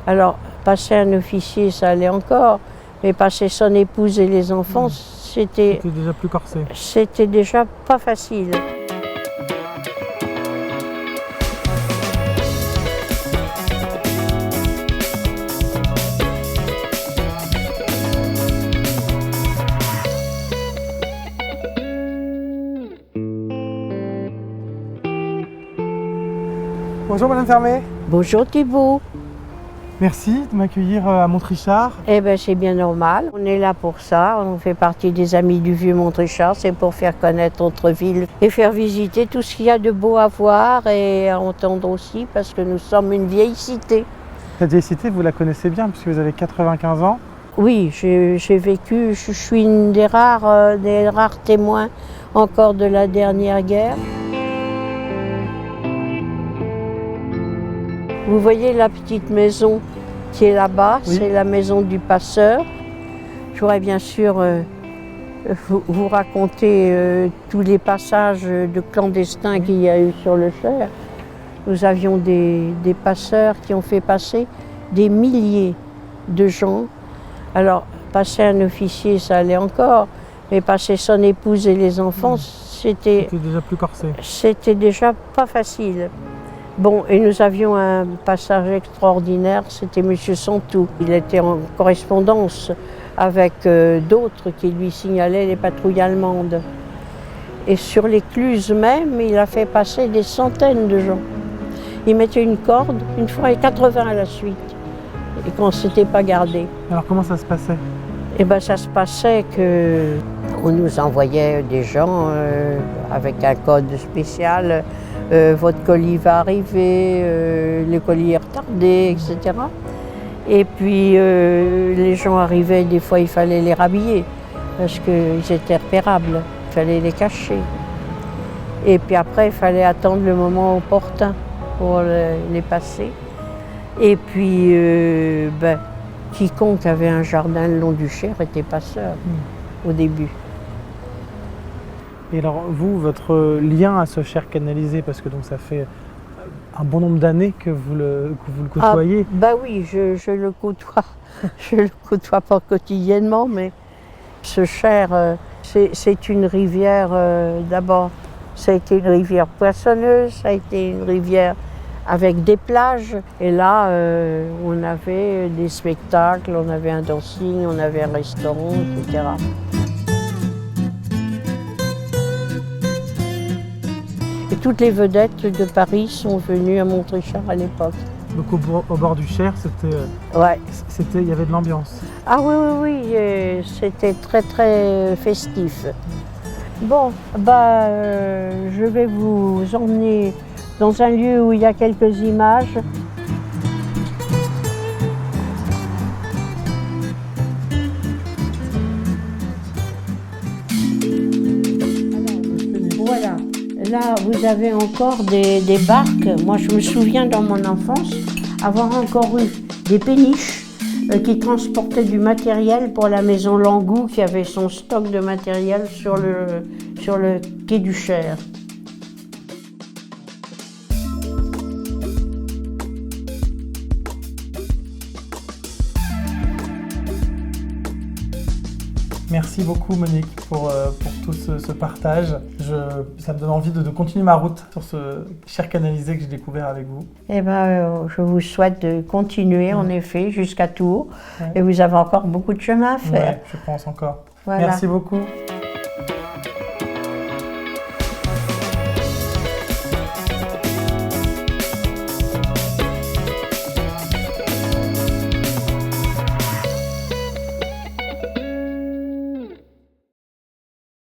Alors, passer un officier, ça allait encore, mais passer son épouse et les enfants, C'était déjà plus corsé. c'était déjà pas facile. Bonjour Madame Fermé. Bonjour Thibault. Merci de m'accueillir à Montrichard. Eh bien, c'est bien normal. On est là pour ça. On fait partie des Amis du Vieux Montrichard. C'est pour faire connaître notre ville et faire visiter tout ce qu'il y a de beau à voir et à entendre aussi, parce que nous sommes une vieille cité. Cette vieille cité, vous la connaissez bien puisque vous avez 95 ans. Oui, j'ai vécu, je suis une des rares témoins encore de la dernière guerre. Vous voyez la petite maison qui est là-bas, Oui. C'est la maison du passeur. Je voudrais bien sûr vous raconter tous les passages de clandestins qu'il y a eu sur le Cher. Nous avions des passeurs qui ont fait passer des milliers de gens. Alors, passer un officier, ça allait encore, mais passer son épouse et les enfants, c'était déjà plus corsé. c'était déjà pas facile. Bon, et nous avions un passage extraordinaire, c'était M. Santou. Il était en correspondance avec d'autres qui lui signalaient les patrouilles allemandes. Et sur l'écluse même, il a fait passer des centaines de gens. Il mettait une corde, une fois et 80 à la suite, et qu'on ne s'était pas gardé. Alors comment ça se passait? Eh bien, ça se passait qu'on nous envoyait des gens avec un code spécial. Votre colis va arriver, le colis est retardé, etc. Et puis les gens arrivaient, des fois il fallait les rhabiller parce qu'ils étaient repérables, il fallait les cacher. Et puis après il fallait attendre le moment opportun pour les passer. Et puis quiconque avait un jardin le long du Cher était passeur au début. Et alors vous, votre lien à ce Cher canalisé, parce que donc ça fait un bon nombre d'années que vous le côtoyez. Oui, je le côtoie. Je le côtoie pas quotidiennement, mais ce Cher, c'est une rivière d'abord. Ça a été une rivière poissonneuse, ça a été une rivière avec des plages. Et là, on avait des spectacles, on avait un dancing, on avait un restaurant, etc. Et toutes les vedettes de Paris sont venues à Montrichard à l'époque. Donc au bord du Cher, Ouais. il y avait de l'ambiance. Ah oui, c'était très très festif. Bon, je vais vous emmener dans un lieu où il y a quelques images. Voilà. Là, vous avez encore des barques. Moi, je me souviens dans mon enfance avoir encore eu des péniches qui transportaient du matériel pour la maison Langout, qui avait son stock de matériel sur le quai du Cher. Merci beaucoup Monique pour tout ce partage. Ça me donne envie de continuer ma route sur ce Cher canalisé que j'ai découvert avec vous. Eh ben, je vous souhaite de continuer en effet jusqu'à Tours. Et vous avez encore beaucoup de chemin à faire. Ouais, je pense encore. Voilà. Merci beaucoup.